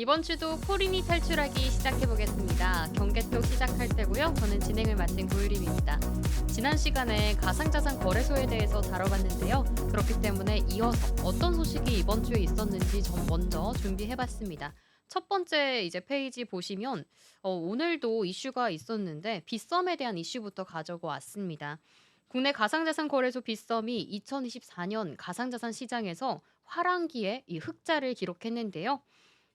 이번 주도 코린이 탈출하기 시작해 보겠습니다. 경계 쪽 시작할 때고요. 저는 진행을 맡은 고유림입니다. 지난 시간에 가상자산 거래소에 대해서 다뤄봤는데요. 그렇기 때문에 이어서 어떤 소식이 이번 주에 있었는지 전 먼저 준비해봤습니다. 첫 번째 이제 페이지 보시면 오늘도 이슈가 있었는데 빗썸에 대한 이슈부터 가져고 왔습니다. 국내 가상자산 거래소 빗썸이 2024년 가상자산 시장에서 화랑기에 이 흑자를 기록했는데요.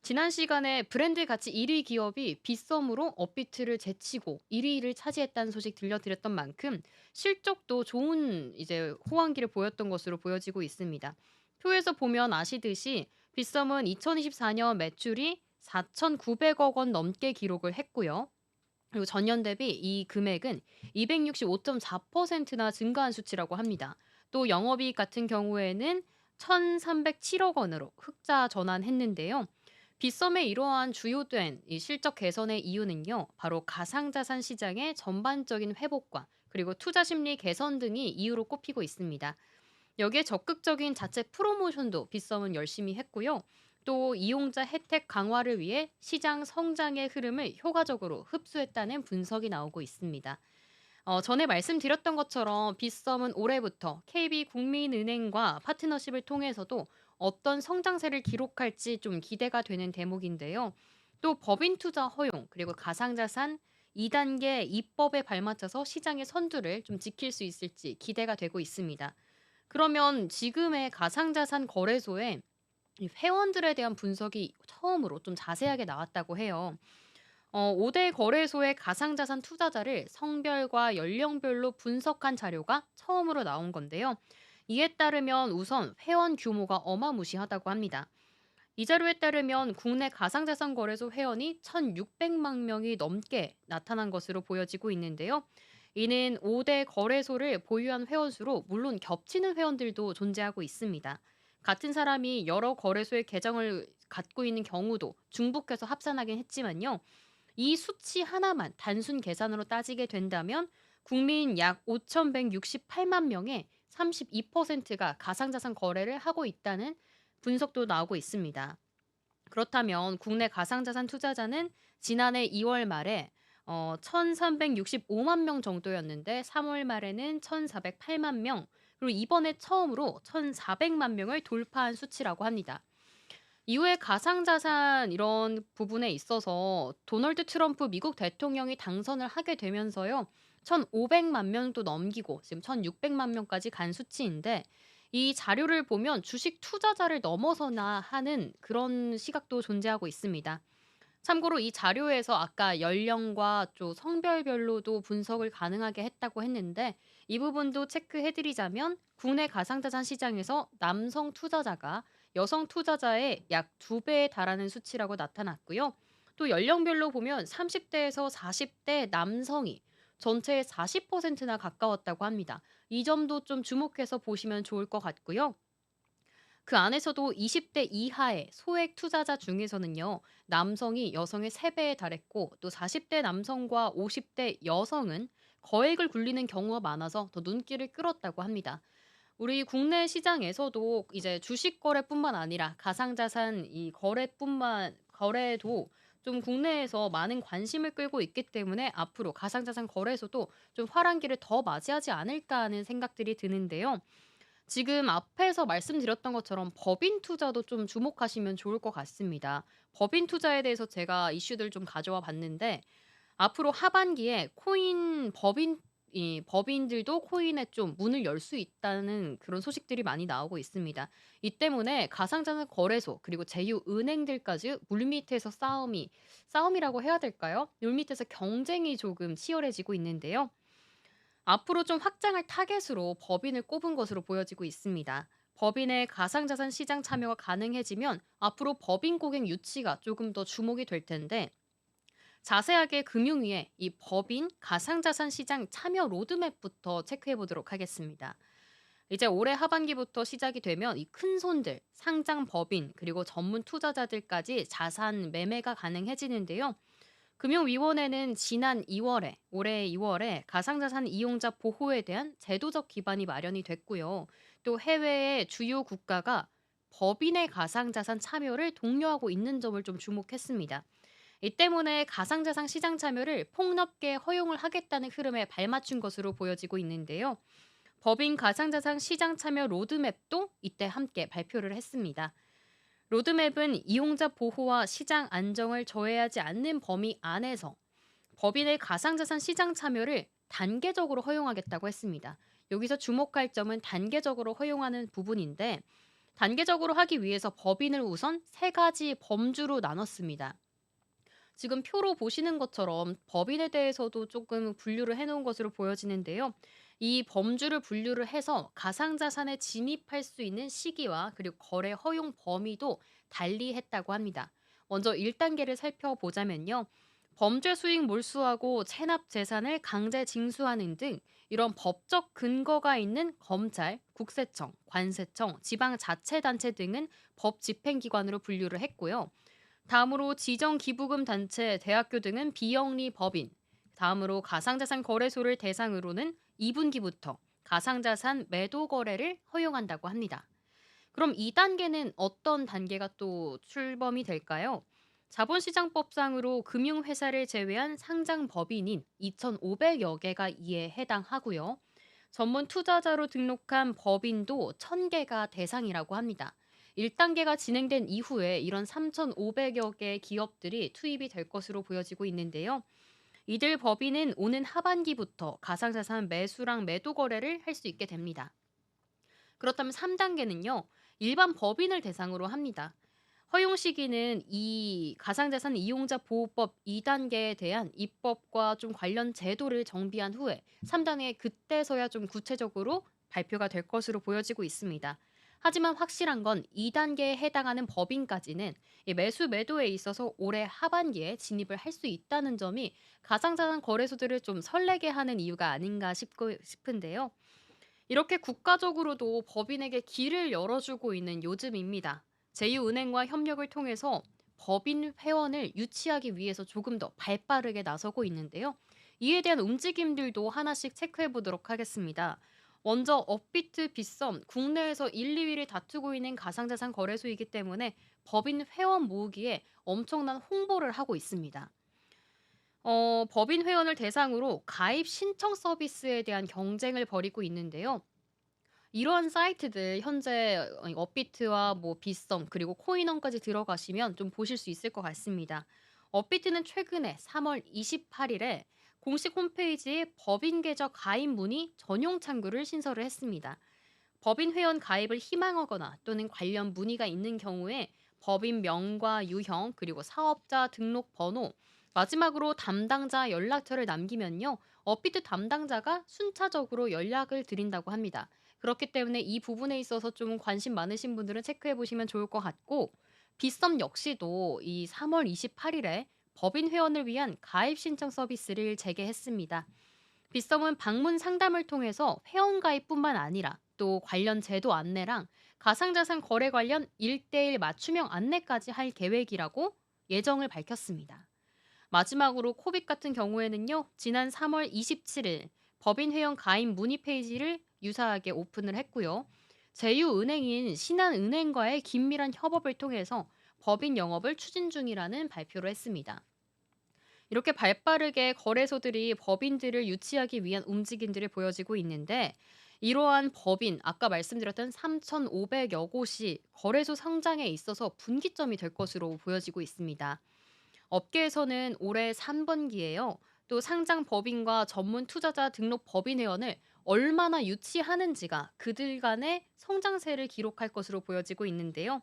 지난 시간에 브랜드 가치 1위 기업이 빗썸으로 업비트를 제치고 1위를 차지했다는 소식 들려드렸던 만큼 실적도 좋은 이제 호황기를 보였던 것으로 보여지고 있습니다. 표에서 보면 아시듯이 빗썸은 2024년 매출이 4,900억 원 넘게 기록을 했고요. 그리고 전년 대비 이 금액은 265.4%나 증가한 수치라고 합니다. 또 영업이익 같은 경우에는 1,307억 원으로 흑자 전환했는데요. 빗썸의 이러한 주요된 이 실적 개선의 이유는요, 바로 가상자산 시장의 전반적인 회복과 그리고 투자 심리 개선 등이 이유로 꼽히고 있습니다. 여기에 적극적인 자체 프로모션도 빗썸은 열심히 했고요. 또 이용자 혜택 강화를 위해 시장 성장의 흐름을 효과적으로 흡수했다는 분석이 나오고 있습니다. 전에 말씀드렸던 것처럼 빗썸은 올해부터 KB국민은행과 파트너십을 통해서도 어떤 성장세를 기록할지 좀 기대가 되는 대목인데요. 또 법인 투자 허용 그리고 가상자산 2단계 입법에 발맞춰서 시장의 선두를 좀 지킬 수 있을지 기대가 되고 있습니다. 그러면 지금의 가상자산 거래소에 이 회원들에 대한 분석이 처음으로 좀 자세하게 나왔다고 해요. 5대 거래소의 가상자산 투자자를 성별과 연령별로 분석한 자료가 처음으로 나온 건데요. 이에 따르면 우선 회원 규모가 어마무시하다고 합니다. 이 자료에 따르면 국내 가상자산 거래소 회원이 1,600만 명이 넘게 나타난 것으로 보여지고 있는데요. 이는 5대 거래소를 보유한 회원 수로 물론 겹치는 회원들도 존재하고 있습니다. 같은 사람이 여러 거래소의 계정을 갖고 있는 경우도 중복해서 합산하긴 했지만요. 이 수치 하나만 단순 계산으로 따지게 된다면 국민 약 5,168만 명의 32%가 가상자산 거래를 하고 있다는 분석도 나오고 있습니다. 그렇다면 국내 가상자산 투자자는 지난해 2월 말에 1,365만 명 정도였는데 3월 말에는 1,408만 명, 그리고 이번에 처음으로 1,400만 명을 돌파한 수치라고 합니다. 이후에 가상자산 이런 부분에 있어서 도널드 트럼프 미국 대통령이 당선을 하게 되면서요. 1,500만 명도 넘기고 지금 1,600만 명까지 간 수치인데 이 자료를 보면 주식 투자자를 넘어서나 하는 그런 시각도 존재하고 있습니다. 참고로 이 자료에서 아까 연령과 또 성별별로도 분석을 가능하게 했다고 했는데 이 부분도 체크해 드리자면 국내 가상자산 시장에서 남성 투자자가 여성 투자자의 약 2배에 달하는 수치라고 나타났고요. 또 연령별로 보면 30대에서 40대 남성이 전체의 40%나 가까웠다고 합니다. 이 점도 좀 주목해서 보시면 좋을 것 같고요. 그 안에서도 20대 이하의 소액 투자자 중에서는요, 남성이 여성의 3배에 달했고, 또 40대 남성과 50대 여성은 거액을 굴리는 경우가 많아서 더 눈길을 끌었다고 합니다. 우리 국내 시장에서도 이제 주식 거래뿐만 아니라 가상자산 이 거래도 좀 국내에서 많은 관심을 끌고 있기 때문에 앞으로 가상자산 거래소도 좀 화랑기를 더 맞이하지 않을까 하는 생각들이 드는데요. 지금 앞에서 말씀드렸던 것처럼 법인 투자도 좀 주목하시면 좋을 것 같습니다. 법인 투자에 대해서 제가 이슈들 좀 가져와 봤는데 앞으로 하반기에 코인 법인 이 법인들도 코인에 좀 문을 열 수 있다는 그런 소식들이 많이 나오고 있습니다. 이 때문에 가상자산 거래소 그리고 제휴 은행들까지 물밑에서 싸움이라고 해야 될까요? 물밑에서 경쟁이 조금 치열해지고 있는데요. 앞으로 좀 확장할 타겟으로 법인을 꼽은 것으로 보여지고 있습니다. 법인의 가상자산 시장 참여가 가능해지면 앞으로 법인 고객 유치가 조금 더 주목이 될 텐데 자세하게 금융위에 이 법인 가상자산 시장 참여 로드맵부터 체크해 보도록 하겠습니다. 이제 올해 하반기부터 시작이 되면 이 큰 손들, 상장 법인, 그리고 전문 투자자들까지 자산 매매가 가능해지는데요. 금융위원회는 지난 2월에 올해 2월에 가상자산 이용자 보호에 대한 제도적 기반이 마련이 됐고요. 또 해외의 주요 국가가 법인의 가상자산 참여를 독려하고 있는 점을 좀 주목했습니다. 이 때문에 가상자산 시장 참여를 폭넓게 허용을 하겠다는 흐름에 발맞춘 것으로 보여지고 있는데요. 법인 가상자산 시장 참여 로드맵도 이때 함께 발표를 했습니다. 로드맵은 이용자 보호와 시장 안정을 저해하지 않는 범위 안에서 법인의 가상자산 시장 참여를 단계적으로 허용하겠다고 했습니다. 여기서 주목할 점은 단계적으로 허용하는 부분인데, 단계적으로 하기 위해서 법인을 우선 세 가지 범주로 나눴습니다. 지금 표로 보시는 것처럼 법인에 대해서도 조금 분류를 해 놓은 것으로 보여지는데요. 이 범주를 분류를 해서 가상자산에 진입할 수 있는 시기와 그리고 거래 허용 범위도 달리 했다고 합니다. 먼저 1단계를 살펴보자면요. 범죄 수익 몰수하고 체납 재산을 강제 징수하는 등 이런 법적 근거가 있는 검찰, 국세청, 관세청, 지방자치단체 등은 법 집행기관으로 분류를 했고요. 다음으로 지정기부금 단체, 대학교 등은 비영리 법인, 다음으로 가상자산 거래소를 대상으로는 2분기부터 가상자산 매도 거래를 허용한다고 합니다. 그럼 2단계는 어떤 단계가 또 출범이 될까요? 자본시장법상으로 금융회사를 제외한 상장 법인인 2,500여 개가 이에 해당하고요. 전문 투자자로 등록한 법인도 1,000개가 대상이라고 합니다. 1단계가 진행된 이후에 이런 3,500여 개의 기업들이 투입이 될 것으로 보여지고 있는데요. 이들 법인은 오는 하반기부터 가상자산 매수랑 매도 거래를 할 수 있게 됩니다. 그렇다면 3단계는요. 일반 법인을 대상으로 합니다. 허용 시기는 이 가상자산 이용자 보호법 2단계에 대한 입법과 좀 관련 제도를 정비한 후에 3단계 그때서야 좀 구체적으로 발표가 될 것으로 보여지고 있습니다. 하지만 확실한 건 2단계에 해당하는 법인까지는 이 매수 매도에 있어서 올해 하반기에 진입을 할 수 있다는 점이 가상자산 거래소들을 좀 설레게 하는 이유가 아닌가 싶은데요. 이렇게 국가적으로도 법인에게 길을 열어주고 있는 요즘입니다. 제휴은행과 협력을 통해서 법인 회원을 유치하기 위해서 조금 더 발빠르게 나서고 있는데요. 이에 대한 움직임들도 하나씩 체크해 보도록 하겠습니다. 먼저 업비트, 빗썸, 국내에서 1, 2위를 다투고 있는 가상자산 거래소이기 때문에 법인 회원 모으기에 엄청난 홍보를 하고 있습니다. 법인 회원을 대상으로 가입 신청 서비스에 대한 경쟁을 벌이고 있는데요. 이러한 사이트들 현재 업비트와 뭐 빗썸 그리고 코인원까지 들어가시면 좀 보실 수 있을 것 같습니다. 업비트는 최근에 3월 28일에 공식 홈페이지에 법인 계좌 가입 문의 전용 창구를 신설을 했습니다. 법인 회원 가입을 희망하거나 또는 관련 문의가 있는 경우에 법인 명과 유형 그리고 사업자 등록 번호 마지막으로 담당자 연락처를 남기면요. 업비트 담당자가 순차적으로 연락을 드린다고 합니다. 그렇기 때문에 이 부분에 있어서 좀 관심 많으신 분들은 체크해 보시면 좋을 것 같고 빗썸 역시도 이 3월 28일에 법인 회원을 위한 가입 신청 서비스를 재개했습니다. 빗썸은 방문 상담을 통해서 회원 가입뿐만 아니라 또 관련 제도 안내랑 가상자산 거래 관련 1대1 맞춤형 안내까지 할 계획이라고 예정을 밝혔습니다. 마지막으로 코빅 같은 경우에는요. 지난 3월 27일 법인 회원 가입 문의 페이지를 유사하게 오픈을 했고요. 제휴은행인 신한은행과의 긴밀한 협업을 통해서 법인 영업을 추진 중이라는 발표를 했습니다. 이렇게 발빠르게 거래소들이 법인들을 유치하기 위한 움직임들이 보여지고 있는데 이러한 법인, 아까 말씀드렸던 3,500여 곳이 거래소 성장에 있어서 분기점이 될 것으로 보여지고 있습니다. 업계에서는 올해 3분기에요. 또 상장 법인과 전문 투자자 등록 법인 회원을 얼마나 유치하는지가 그들 간의 성장세를 기록할 것으로 보여지고 있는데요.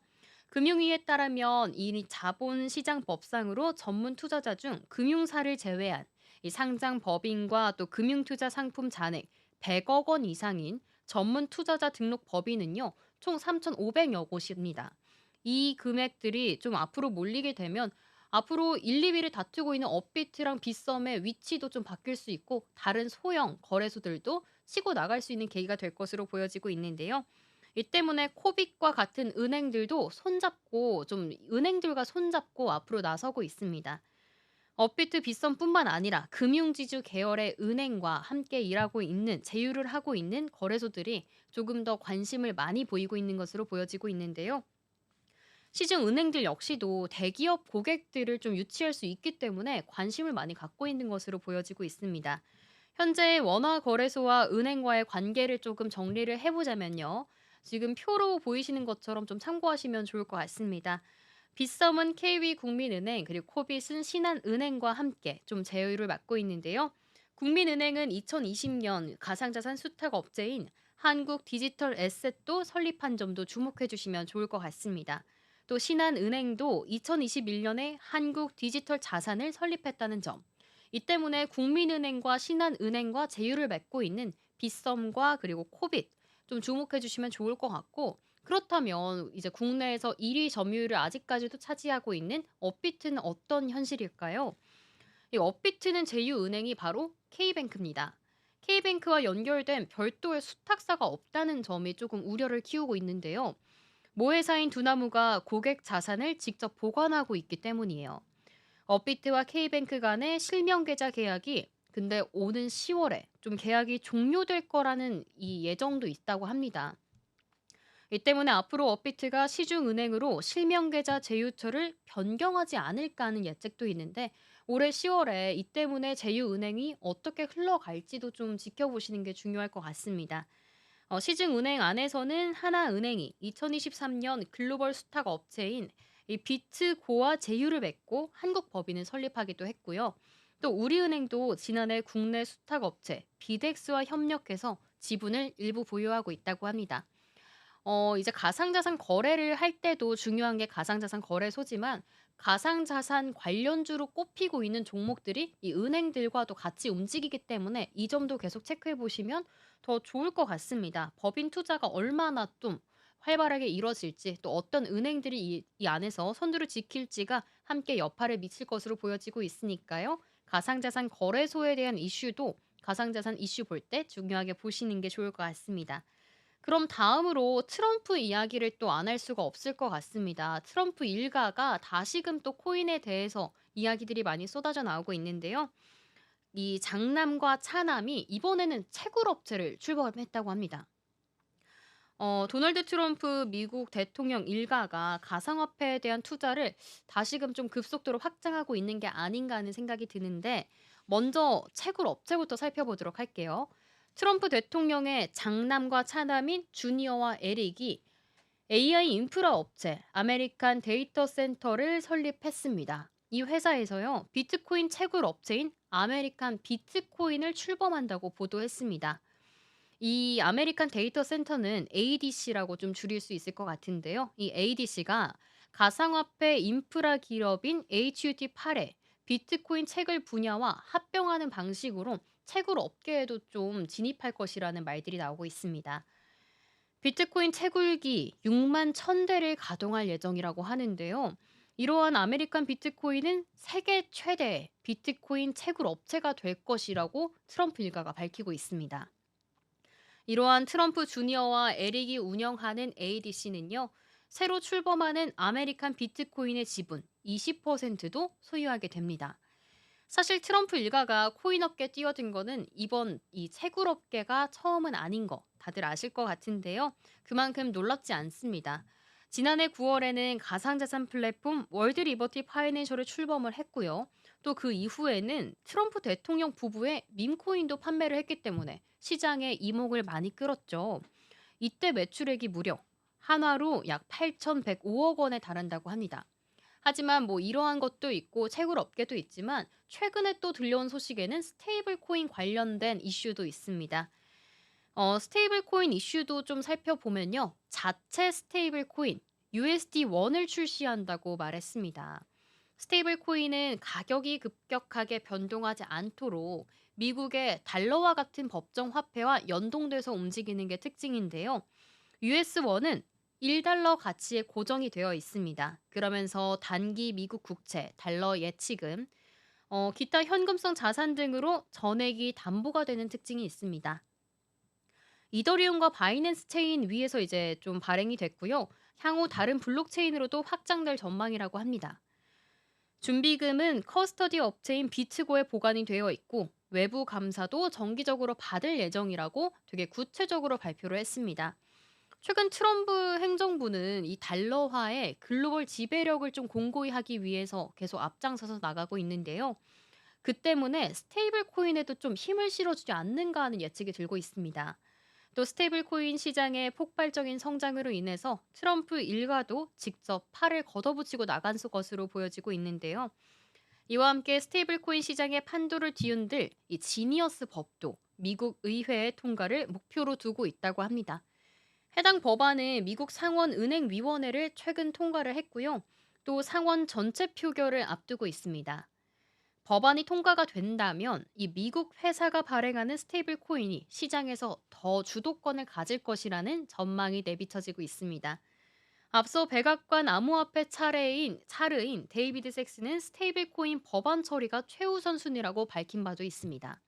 금융위에 따르면 이 자본시장법상으로 전문 투자자 중 금융사를 제외한 이 상장 법인과 또 금융투자 상품 잔액 100억 원 이상인 전문 투자자 등록 법인은요. 총 3,500여 곳입니다. 이 금액들이 좀 앞으로 몰리게 되면 앞으로 1, 2위를 다투고 있는 업비트랑 빗썸의 위치도 좀 바뀔 수 있고 다른 소형 거래소들도 치고 나갈 수 있는 계기가 될 것으로 보여지고 있는데요. 이 때문에 코빅과 같은 은행들도 손잡고 좀 은행들과 손잡고 앞으로 나서고 있습니다. 업비트 빗썸뿐만 아니라 금융지주 계열의 은행과 함께 일하고 있는 제휴를 하고 있는 거래소들이 조금 더 관심을 많이 보이고 있는 것으로 보여지고 있는데요. 시중 은행들 역시도 대기업 고객들을 좀 유치할 수 있기 때문에 관심을 많이 갖고 있는 것으로 보여지고 있습니다. 현재 원화 거래소와 은행과의 관계를 조금 정리를 해보자면요. 지금 표로 보이시는 것처럼 좀 참고하시면 좋을 것 같습니다. 빗썸은 KB국민은행 그리고 코빗은 신한은행과 함께 좀 제휴를 맡고 있는데요. 국민은행은 2020년 가상자산 수탁 업체인 한국 디지털 에셋도 설립한 점도 주목해 주시면 좋을 것 같습니다. 또 신한은행도 2021년에 한국 디지털 자산을 설립했다는 점. 이 때문에 국민은행과 신한은행과 제휴를 맺고 있는 빗썸과 그리고 코빗 좀 주목해 주시면 좋을 것 같고 그렇다면 이제 국내에서 1위 점유율을 아직까지도 차지하고 있는 업비트는 어떤 현실일까요? 이 업비트는 제휴은행이 바로 K뱅크입니다. K뱅크와 연결된 별도의 수탁사가 없다는 점이 조금 우려를 키우고 있는데요. 모회사인 두나무가 고객 자산을 직접 보관하고 있기 때문이에요. 업비트와 K뱅크 간의 실명 계좌 계약이 근데 오는 10월에 좀 계약이 종료될 거라는 이 예정도 있다고 합니다. 이 때문에 앞으로 업비트가 시중은행으로 실명계좌 제휴처를 변경하지 않을까 하는 예측도 있는데 올해 10월에 이 때문에 제휴은행이 어떻게 흘러갈지도 좀 지켜보시는 게 중요할 것 같습니다. 시중은행 안에서는 하나은행이 2023년 글로벌 수탁 업체인 이 비트고와 제휴를 맺고 한국 법인을 설립하기도 했고요. 또 우리은행도 지난해 국내 수탁 업체 비덱스와 협력해서 지분을 일부 보유하고 있다고 합니다. 이제 가상자산 거래를 할 때도 중요한 게 가상자산 거래소지만 가상자산 관련주로 꼽히고 있는 종목들이 이 은행들과도 같이 움직이기 때문에 이 점도 계속 체크해 보시면 더 좋을 것 같습니다. 법인 투자가 얼마나 좀 활발하게 이루어질지 또 어떤 은행들이 이 안에서 선두를 지킬지가 함께 여파를 미칠 것으로 보여지고 있으니까요. 가상자산 거래소에 대한 이슈도 가상자산 이슈 볼 때 중요하게 보시는 게 좋을 것 같습니다. 그럼 다음으로 트럼프 이야기를 또 안 할 수가 없을 것 같습니다. 트럼프 일가가 다시금 또 코인에 대해서 이야기들이 많이 쏟아져 나오고 있는데요. 이 장남과 차남이 이번에는 채굴 업체를 출범했다고 합니다. 도널드 트럼프 미국 대통령 일가가 가상화폐에 대한 투자를 다시금 좀 급속도로 확장하고 있는 게 아닌가 하는 생각이 드는데 먼저 채굴 업체부터 살펴보도록 할게요. 트럼프 대통령의 장남과 차남인 주니어와 에릭이 AI 인프라 업체 아메리칸 데이터 센터를 설립했습니다. 이 회사에서요, 비트코인 채굴 업체인 아메리칸 비트코인을 출범한다고 보도했습니다. 이 아메리칸 데이터 센터는 ADC라고 좀 줄일 수 있을 것 같은데요. 이 ADC가 가상화폐 인프라 기업인 HUD8에 비트코인 채굴 분야와 합병하는 방식으로 채굴 업계에도 좀 진입할 것이라는 말들이 나오고 있습니다. 비트코인 채굴기 6만 1000대를 가동할 예정이라고 하는데요. 이러한 아메리칸 비트코인은 세계 최대 비트코인 채굴 업체가 될 것이라고 트럼프 일가가 밝히고 있습니다. 이러한 트럼프 주니어와 에릭이 운영하는 ADC는요, 새로 출범하는 아메리칸 비트코인의 지분 20%도 소유하게 됩니다. 사실 트럼프 일가가 코인업계 뛰어든 거는 이번 이 채굴업계가 처음은 아닌 거 다들 아실 것 같은데요. 그만큼 놀랍지 않습니다. 지난해 9월에는 가상자산 플랫폼 월드 리버티 파이낸셜을 출범을 했고요. 또 그 이후에는 트럼프 대통령 부부의 밈코인도 판매를 했기 때문에 시장에 이목을 많이 끌었죠. 이때 매출액이 무려 한화로 약 8,105억 원에 달한다고 합니다. 하지만 뭐 이러한 것도 있고 채굴 업계도 있지만 최근에 또 들려온 소식에는 스테이블 코인 관련된 이슈도 있습니다. 스테이블 코인 이슈도 좀 살펴보면요. 자체 스테이블 코인 USD1을 출시한다고 말했습니다. 스테이블 코인은 가격이 급격하게 변동하지 않도록 미국의 달러와 같은 법정 화폐와 연동돼서 움직이는 게 특징인데요. US1은 1달러 가치에 고정이 되어 있습니다. 그러면서 단기 미국 국채, 달러 예치금, 기타 현금성 자산 등으로 전액이 담보가 되는 특징이 있습니다. 이더리움과 바이낸스 체인 위에서 이제 좀 발행이 됐고요. 향후 다른 블록체인으로도 확장될 전망이라고 합니다. 준비금은 커스터디 업체인 비트고에 보관이 되어 있고 외부 감사도 정기적으로 받을 예정이라고 되게 구체적으로 발표를 했습니다. 최근 트럼프 행정부는 이 달러화의 글로벌 지배력을 좀 공고히 하기 위해서 계속 앞장서서 나가고 있는데요. 그 때문에 스테이블 코인에도 좀 힘을 실어주지 않는가 하는 예측이 들고 있습니다. 또 스테이블 코인 시장의 폭발적인 성장으로 인해서 트럼프 일가도 직접 팔을 걷어붙이고 나간 것으로 보여지고 있는데요. 이와 함께 스테이블 코인 시장의 판도를 뒤흔들 이 지니어스 법도 미국 의회의 통과를 목표로 두고 있다고 합니다. 해당 법안은 미국 상원은행위원회를 최근 통과를 했고요. 또 상원 전체 표결을 앞두고 있습니다. 법안이 통과가 된다면 이 미국 회사가 발행하는 스테이블 코인이 시장에서 더 주도권을 가질 것이라는 전망이 내비쳐지고 있습니다. 앞서 백악관 암호화폐 차르인 데이비드 섹스는 스테이블 코인 법안 처리가 최우선 순위라고 밝힌 바도 있습니다.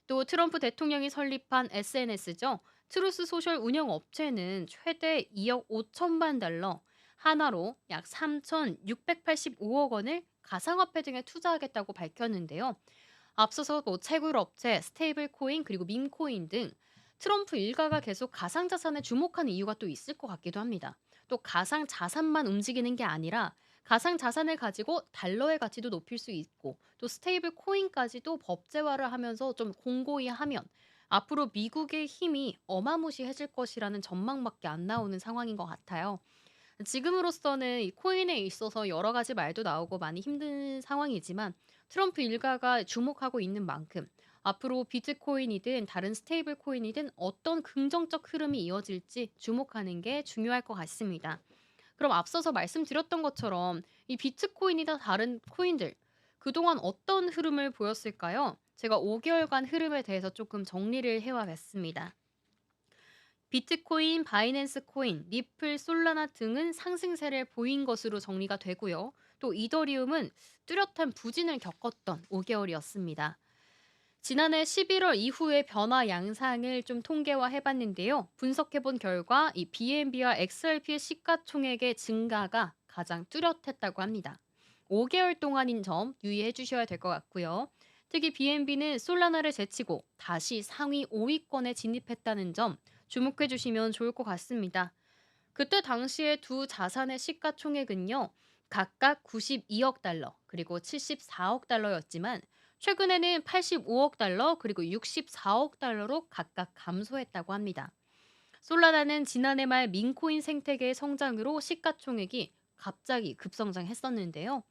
또 트럼프 대통령이 설립한 SNS죠. 트루스 소셜 운영 업체는 최대 2억 5천만 달러, 하나로 약 3,685억 원을 가상화폐 등에 투자하겠다고 밝혔는데요. 앞서서 뭐 채굴 업체, 스테이블 코인 그리고 밈코인 등 트럼프 일가가 계속 가상자산에 주목하는 이유가 또 있을 것 같기도 합니다. 또 가상자산만 움직이는 게 아니라 가상자산을 가지고 달러의 가치도 높일 수 있고 또 스테이블 코인까지도 법제화를 하면서 좀 공고히 하면 앞으로 미국의 힘이 어마무시해질 것이라는 전망밖에 안 나오는 상황인 것 같아요. 지금으로서는 이 코인에 있어서 여러 가지 말도 나오고 많이 힘든 상황이지만 트럼프 일가가 주목하고 있는 만큼 앞으로 비트코인이든 다른 스테이블 코인이든 어떤 긍정적 흐름이 이어질지 주목하는 게 중요할 것 같습니다. 그럼 앞서서 말씀드렸던 것처럼 이 비트코인이나 다른 코인들 그동안 어떤 흐름을 보였을까요? 제가 5개월간 흐름에 대해서 조금 정리를 해와봤습니다. 비트코인, 바이낸스 코인, 리플, 솔라나 등은 상승세를 보인 것으로 정리가 되고요. 또 이더리움은 뚜렷한 부진을 겪었던 5개월이었습니다. 지난해 11월 이후의 변화 양상을 좀 통계화해 봤는데요. 분석해 본 결과 이 BNB와 XRP의 시가총액의 증가가 가장 뚜렷했다고 합니다. 5개월 동안인 점 유의해 주셔야 될 것 같고요. 특히 BNB는 솔라나를 제치고 다시 상위 5위권에 진입했다는 점 주목해 주시면 좋을 것 같습니다. 그때 당시에 두 자산의 시가총액은요. 각각 92억 달러 그리고 74억 달러였지만 최근에는 85억 달러 그리고 64억 달러로 각각 감소했다고 합니다. 솔라나는 지난해 말 민코인 생태계의 성장으로 시가총액이 갑자기 급성장했었는데요.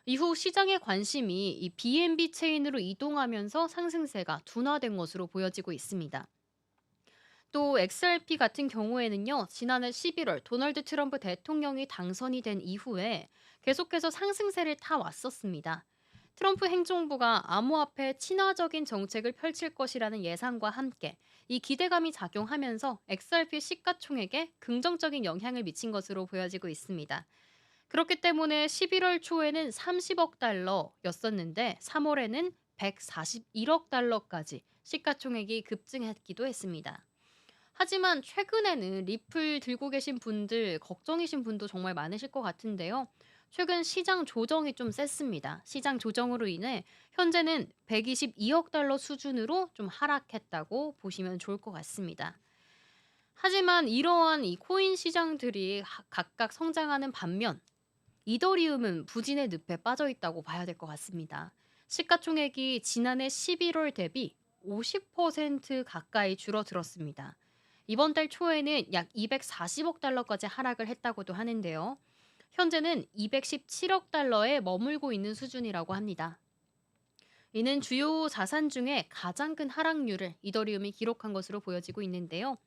이후 시장의 관심이 이 BNB 체인으로 이동하면서 상승세가 둔화된 것으로 보여지고 있습니다. 또 XRP 같은 경우에는요, 지난해 11월 도널드 트럼프 대통령이 당선이 된 이후에 계속해서 상승세를 타왔었습니다. 트럼프 행정부가 암호화폐 친화적인 정책을 펼칠 것이라는 예상과 함께 이 기대감이 작용하면서 XRP 시가총액에 긍정적인 영향을 미친 것으로 보여지고 있습니다. 그렇기 때문에 11월 초에는 30억 달러였었는데 3월에는 141억 달러까지 시가총액이 급증했기도 했습니다. 하지만 최근에는 리플 들고 계신 분들 걱정이신 분도 정말 많으실 것 같은데요. 최근 시장 조정이 좀 셌습니다. 시장 조정으로 인해 현재는 122억 달러 수준으로 좀 하락했다고 보시면 좋을 것 같습니다. 하지만 이러한 이 코인 시장들이 각각 성장하는 반면 이더리움은 부진의 늪에 빠져 있다고 봐야 될 것 같습니다. 시가총액이 지난해 11월 대비 50% 가까이 줄어들었습니다. 이번 달 초에는 약 240억 달러까지 하락을 했다고도 하는데요. 현재는 217억 달러에 머물고 있는 수준이라고 합니다. 이는 주요 자산 중에 가장 큰 하락률을 이더리움이 기록한 것으로 보여지고 있는데요.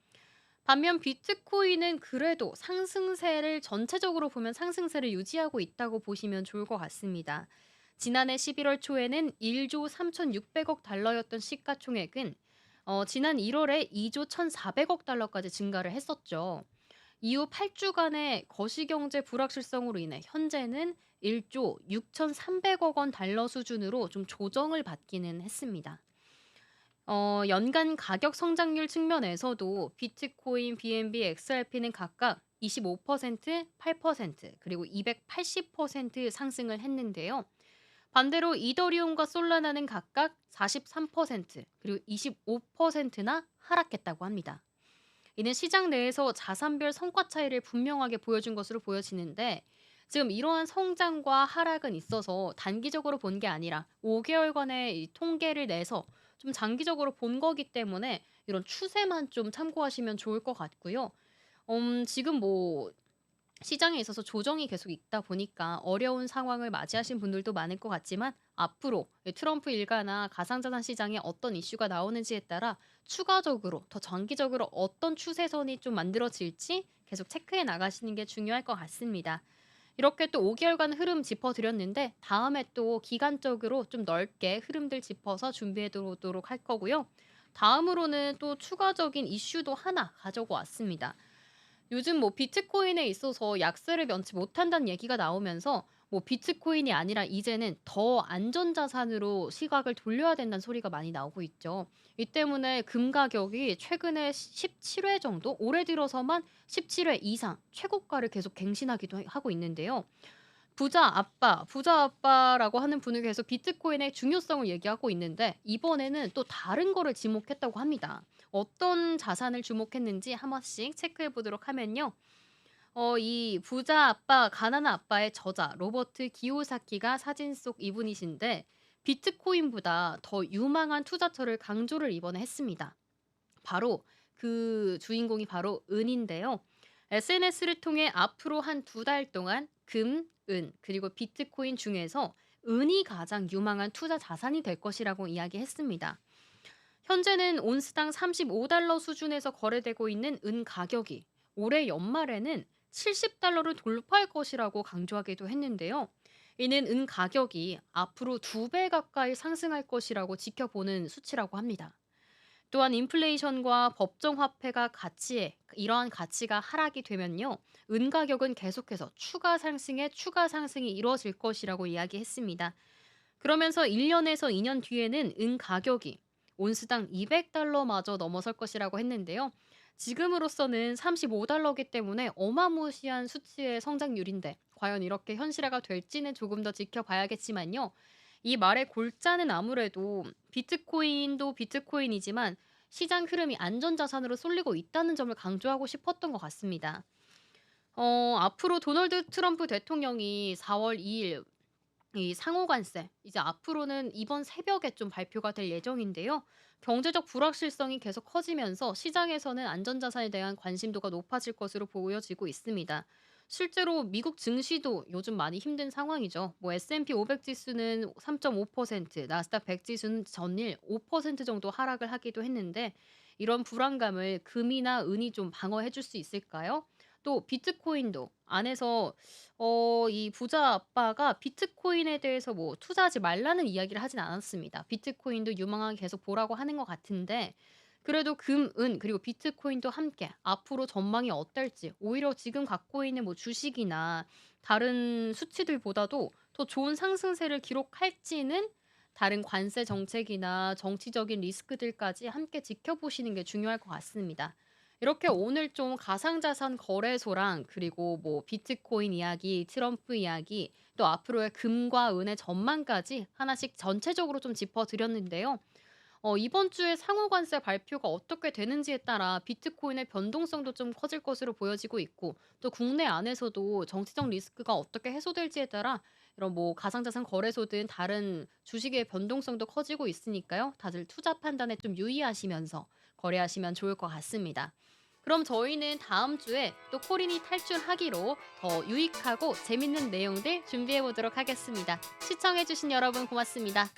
반면 비트코인은 그래도 상승세를 전체적으로 보면 상승세를 유지하고 있다고 보시면 좋을 것 같습니다. 지난해 11월 초에는 1조 3,600억 달러였던 시가총액은 지난 1월에 2조 1,400억 달러까지 증가를 했었죠. 이후 8주간의 거시경제 불확실성으로 인해 현재는 1조 6,300억 원 달러 수준으로 좀 조정을 받기는 했습니다. 연간 가격 성장률 측면에서도 비트코인, BNB, XRP는 각각 25%, 8% 그리고 280% 상승을 했는데요. 반대로 이더리움과 솔라나는 각각 43% 그리고 25%나 하락했다고 합니다. 이는 시장 내에서 자산별 성과 차이를 분명하게 보여준 것으로 보여지는데 지금 이러한 성장과 하락은 있어서 단기적으로 본 게 아니라 5개월간의 이 통계를 내서 좀 장기적으로 본 거기 때문에 이런 추세만 좀 참고하시면 좋을 것 같고요. 지금 뭐 시장에 있어서 조정이 계속 있다 보니까 어려운 상황을 맞이하신 분들도 많을 것 같지만 앞으로 트럼프 일가나 가상자산 시장에 어떤 이슈가 나오는지에 따라 추가적으로 더 장기적으로 어떤 추세선이 좀 만들어질지 계속 체크해 나가시는 게 중요할 것 같습니다. 이렇게 또 5개월간 흐름 짚어드렸는데 다음에 또 기간적으로 좀 넓게 흐름들 짚어서 준비해 두도록 할 거고요. 다음으로는 또 추가적인 이슈도 하나 가져고 왔습니다. 요즘 뭐 비트코인에 있어서 약세를 면치 못한다는 얘기가 나오면서 뭐 비트코인이 아니라 이제는 더 안전 자산으로 시각을 돌려야 된다는 소리가 많이 나오고 있죠. 이 때문에 금 가격이 최근에 17회 정도 올해 들어서만 17회 이상 최고가를 계속 갱신하기도 하고 있는데요. 부자 아빠라고 하는 분을 계속 비트코인의 중요성을 얘기하고 있는데 이번에는 또 다른 거를 지목했다고 합니다. 어떤 자산을 주목했는지 한 번씩 체크해 보도록 하면요. 이 부자 아빠, 가난한 아빠의 저자 로버트 기요사키가 사진 속 이분이신데 비트코인보다 더 유망한 투자처를 강조를 이번에 했습니다. 바로 그 주인공이 바로 은인데요. SNS를 통해 앞으로 한 두 달 동안 금, 은, 그리고 비트코인 중에서 은이 가장 유망한 투자 자산이 될 것이라고 이야기했습니다. 현재는 온스당 35달러 수준에서 거래되고 있는 은 가격이 올해 연말에는 70달러를 돌파할 것이라고 강조하기도 했는데요. 이는 은 가격이 앞으로 2배 가까이 상승할 것이라고 지켜보는 수치라고 합니다. 또한 인플레이션과 법정 화폐가 가치에 이러한 가치가 하락이 되면요. 은 가격은 계속해서 추가 상승이 이루어질 것이라고 이야기했습니다. 그러면서 1년에서 2년 뒤에는 은 가격이 온스당 200달러마저 넘어설 것이라고 했는데요. 지금으로서는 35달러기 때문에 어마무시한 수치의 성장률인데 과연 이렇게 현실화가 될지는 조금 더 지켜봐야겠지만요. 이 말의 골자는 아무래도 비트코인도 비트코인이지만 시장 흐름이 안전자산으로 쏠리고 있다는 점을 강조하고 싶었던 것 같습니다. 앞으로 도널드 트럼프 대통령이 4월 2일 이 상호관세 이제 앞으로는 이번 새벽에 좀 발표가 될 예정인데요. 경제적 불확실성이 계속 커지면서 시장에서는 안전자산에 대한 관심도가 높아질 것으로 보여지고 있습니다. 실제로 미국 증시도 요즘 많이 힘든 상황이죠. 뭐 S&P 500 지수는 3.5%, 나스닥 100 지수는 전일 5% 정도 하락을 하기도 했는데 이런 불안감을 금이나 은이 좀 방어해 줄 수 있을까요? 또 비트코인도 안에서 이 부자 아빠가 비트코인에 대해서 뭐 투자하지 말라는 이야기를 하진 않았습니다. 비트코인도 유망하게 계속 보라고 하는 것 같은데 그래도 금, 은 그리고 비트코인도 함께 앞으로 전망이 어떨지 오히려 지금 갖고 있는 뭐 주식이나 다른 수치들보다도 더 좋은 상승세를 기록할지는 다른 관세 정책이나 정치적인 리스크들까지 함께 지켜보시는 게 중요할 것 같습니다. 이렇게 오늘 좀 가상자산 거래소랑 그리고 뭐 비트코인 이야기, 트럼프 이야기, 또 앞으로의 금과 은의 전망까지 하나씩 전체적으로 좀 짚어드렸는데요. 이번 주에 상호관세 발표가 어떻게 되는지에 따라 비트코인의 변동성도 좀 커질 것으로 보여지고 있고, 또 국내 안에서도 정치적 리스크가 어떻게 해소될지에 따라 이런 뭐 가상자산 거래소든 다른 주식의 변동성도 커지고 있으니까요. 다들 투자 판단에 좀 유의하시면서 거래하시면 좋을 것 같습니다. 그럼 저희는 다음 주에 또 코린이 탈출하기로 더 유익하고 재밌는 내용들 준비해 보도록 하겠습니다. 시청해주신 여러분 고맙습니다.